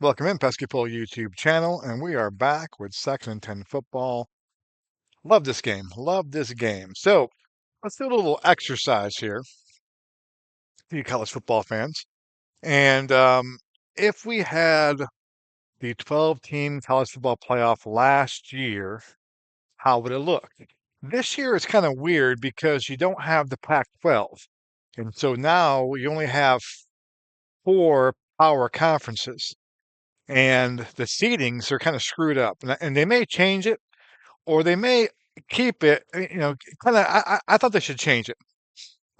Welcome in Pesky Pole YouTube channel, and we are back with Second and 10 football. Love this game. Love this game. So let's do a little exercise here for you college football fans. And if we had the 12-team college football playoff last year, how would it look? This year is kind of weird because you don't have the Pac-12. And so now you only have four power conferences. And the seedings are kind of screwed up. And they may change it or they may keep it. Kind of. I thought they should change it,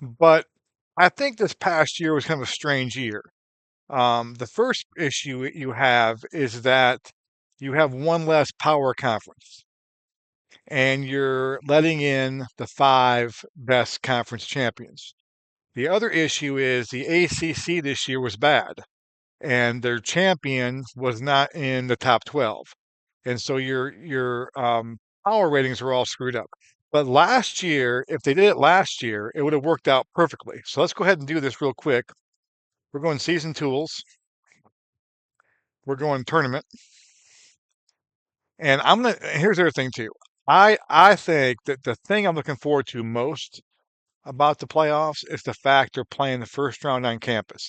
but I think this past year was kind of a strange year. The first issue you have is that you have one less power conference, and you're letting in the five best conference champions. The other issue is the ACC this year was bad, and their champion was not in the top 12. And so your power ratings are all screwed up. But last year, if they did it last year, it would have worked out perfectly. So let's go ahead and do this real quick. We're going season tools. We're going tournament. And here's the other thing too. I think that the thing I'm looking forward to most about the playoffs is the fact they're playing the first round on campus.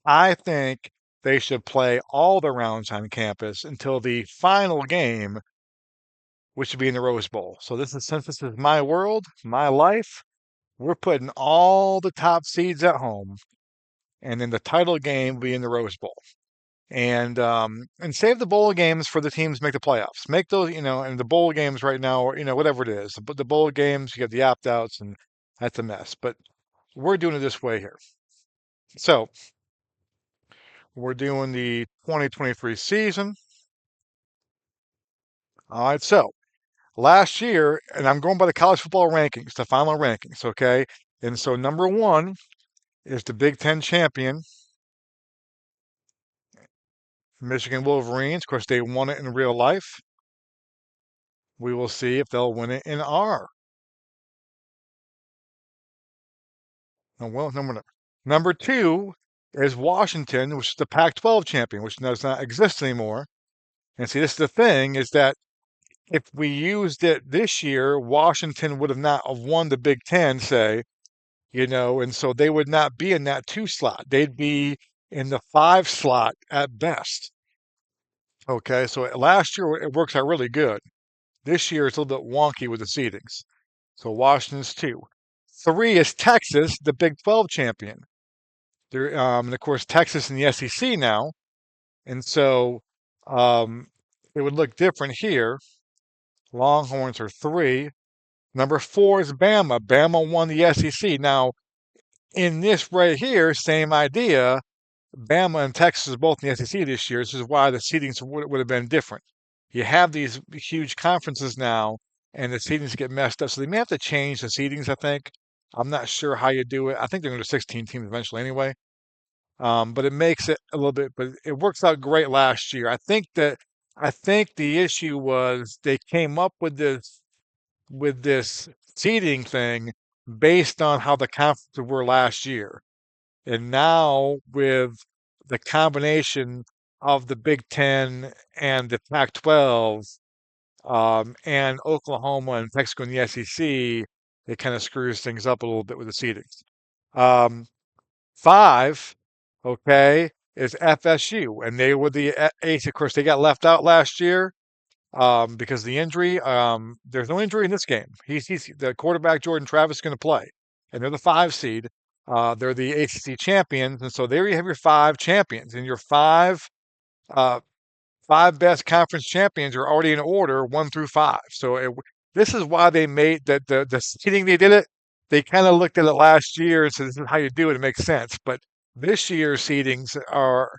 I think they should play all the rounds on campus until the final game, which would be in the Rose Bowl. So since this is my world, my life, we're putting all the top seeds at home, and then the title game will be in the Rose Bowl. And save the bowl games for the teams make the playoffs. Make those, and the bowl games right now, whatever it is. But the bowl games, you get the opt outs, and that's a mess. But we're doing it this way here. So we're doing the 2023 season. All right. So last year, and I'm going by the college football rankings, the final rankings, okay? And so number one is the Big Ten champion, Michigan Wolverines. Of course, they won it in real life. We will see if they'll win it in R. Oh, well, number two is Washington, which is the Pac-12 champion, which does not exist anymore. And see, this is the thing, is that if we used it this year, Washington would have not have won the Big Ten, say, and so they would not be in that two slot. They'd be in the five slot at best. Okay, so last year it works out really good. This year it's a little bit wonky with the seedings. So Washington's two. Three is Texas, the Big 12 champion. And of course, Texas in the SEC now. And so um, it would look different here. Longhorns are three. Number four is Bama. Bama won the SEC. Now, in this right here, same idea. Bama and Texas are both in the SEC this year. This is why the seedings would have been different. You have these huge conferences now, and the seedings get messed up. So they may have to change the seedings, I think. I'm not sure how you do it. I think they're going to 16 teams eventually anyway. But it makes it a little bit, but it works out great last year. I think the issue was they came up with this seeding thing based on how the conferences were last year. And now with the combination of the Big Ten and the Pac-12, and Oklahoma and Mexico in the SEC, it kind of screws things up a little bit with the seedings. Um, Five, okay, is FSU, and they were the eighth. Of course, they got left out last year because of the injury. There's no injury in this game. He's the quarterback. Jordan Travis is going to play, and they're the five seed. They're the ACC champions, and so there you have your five champions, and your uh, five best conference champions are already in order, one through five. So this is why they made the seeding they did it. They kind of looked at it last year and said, "This is how you do it. It makes sense." But this year's seedings are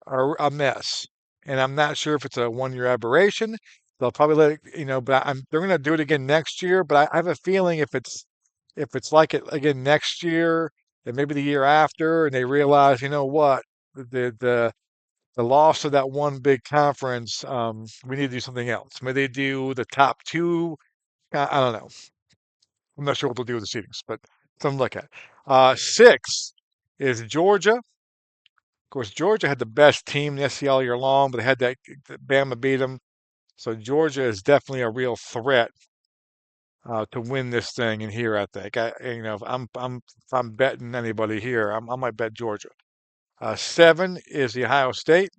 a mess, and I'm not sure if it's a 1 year aberration. They'll probably let it, but they're going to do it again next year. But I have a feeling if it's like it again next year, and maybe the year after, and they realize, you know what, the the loss of that one big conference, we need to do something else. Maybe they do the top two. I don't know. I'm not sure what they'll do with the seedings, but something to look at. Six is Georgia. Of course, Georgia had the best team in the SEC all year long, but they had that Bama beat them. So Georgia is definitely a real threat to win this thing in here. I think. If I'm betting anybody here, I might bet Georgia. 7 is the Ohio State.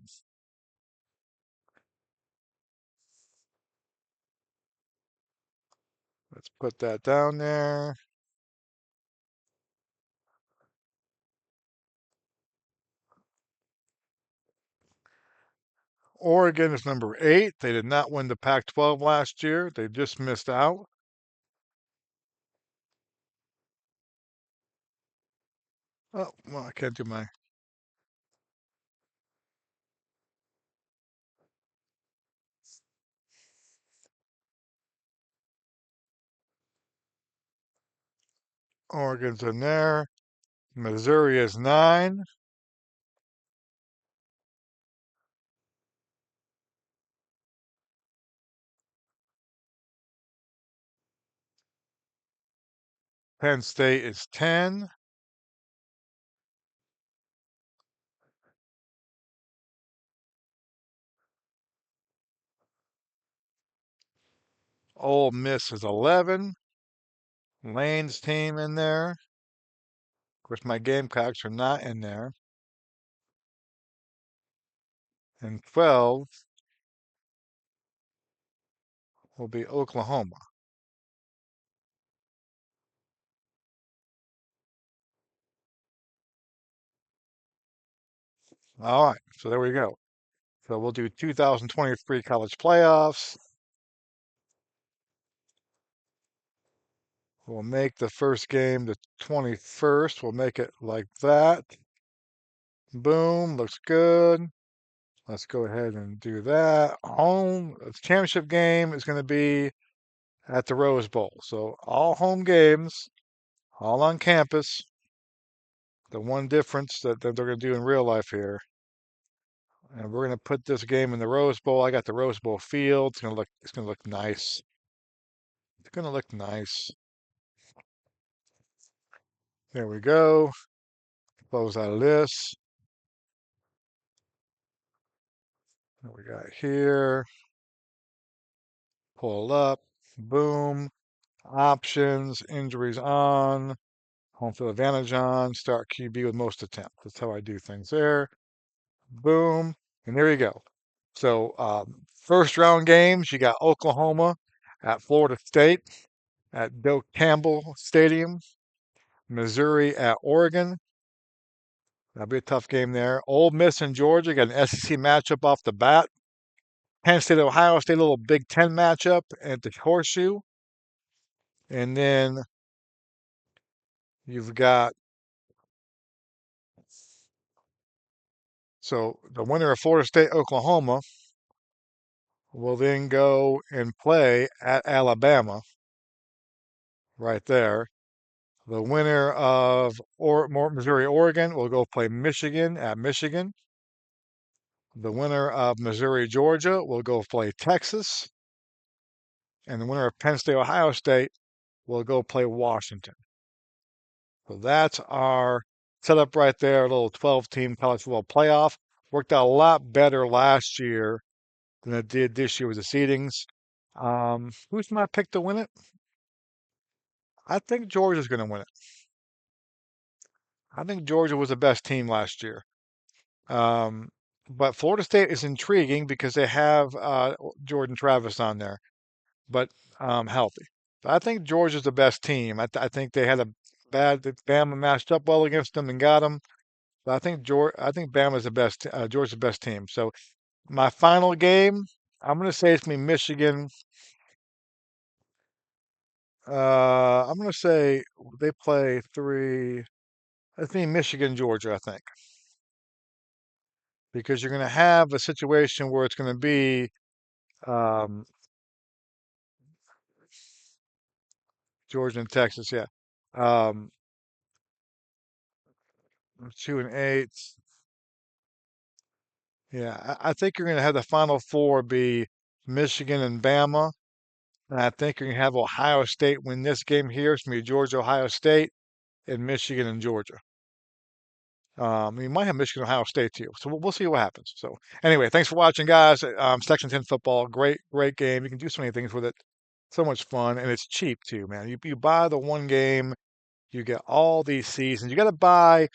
Let's put that down there. Oregon is number 8. They did not win the Pac-12 last year. They just missed out. Oh, well, I can't do my. Oregon's in there. Missouri is 9. Penn State is 10. Ole Miss is 11. Lane's team in there. Of course, my Gamecocks are not in there. And 12 will be Oklahoma. All right, so there we go. So we'll do 2023 college playoffs. We'll make the first game the 21st. We'll make it like that. Boom, looks good. Let's go ahead and do that. The championship game is going to be at the Rose Bowl. So all home games, all on campus. The one difference that they're going to do in real life here. And we're going to put this game in the Rose Bowl. I got the Rose Bowl field. It's going to look nice. It's going to look nice. There we go. Close out of this. What we got here? Pull up. Boom. Options. Injuries on. Home field advantage on. Start QB with most attempt. That's how I do things there. Boom. And there you go. So, first round games, you got Oklahoma at Florida State at Doak Campbell Stadium. Missouri at Oregon. That'll be a tough game there. Ole Miss and Georgia got an SEC matchup off the bat. Penn State, Ohio State, a little Big Ten matchup at the Horseshoe. And then you've got, so the winner of Florida State, Oklahoma will then go and play at Alabama right there. The winner of Missouri, Oregon will go play Michigan at Michigan. The winner of Missouri, Georgia will go play Texas. And the winner of Penn State, Ohio State will go play Washington. So that's our setup right there, a little 12-team college football playoff. Worked out a lot better last year than it did this year with the seedings. Who's my pick to win it? I think Georgia's going to win it. I think Georgia was the best team last year. Um, but Florida State is intriguing because they have Jordan Travis on there, but healthy. I think Georgia's the best team. I think they had a bad Bama matched up well against them and got them. But I think Bama's the best. Georgia's the best team. So my final game, I'm going to say it's going to be Michigan. I'm going to say they play three. I think Michigan, Georgia. I think because you're going to have a situation where it's going to be um, Georgia and Texas. Yeah, um, 2 and 8. Yeah, I think you're going to have the final four be Michigan and Bama. And I think you're going to have Ohio State win this game here. It's going to be Georgia, Ohio State, and Michigan and Georgia. You might have Michigan, Ohio State too. So we'll see what happens. So anyway, thanks for watching, guys. Section 10 football, great game. You can do so many things with it. So much fun, and it's cheap too, man. You buy the one game, you get all these seasons. You got to buy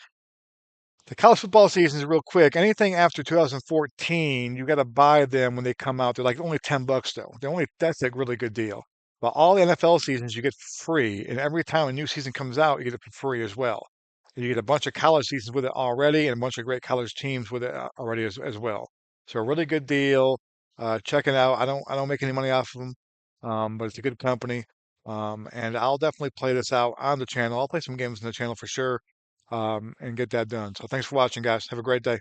the college football season is real quick. Anything after 2014, you got to buy them when they come out. They're like only $10 though. That's a really good deal. But all the NFL seasons you get free, and every time a new season comes out, you get it for free as well. And you get a bunch of college seasons with it already, and a bunch of great college teams with it already as well. So a really good deal. Check it out. I don't make any money off of them, but it's a good company. And I'll definitely play this out on the channel. I'll play some games on the channel for sure and get that done. So thanks for watching, guys. Have a great day.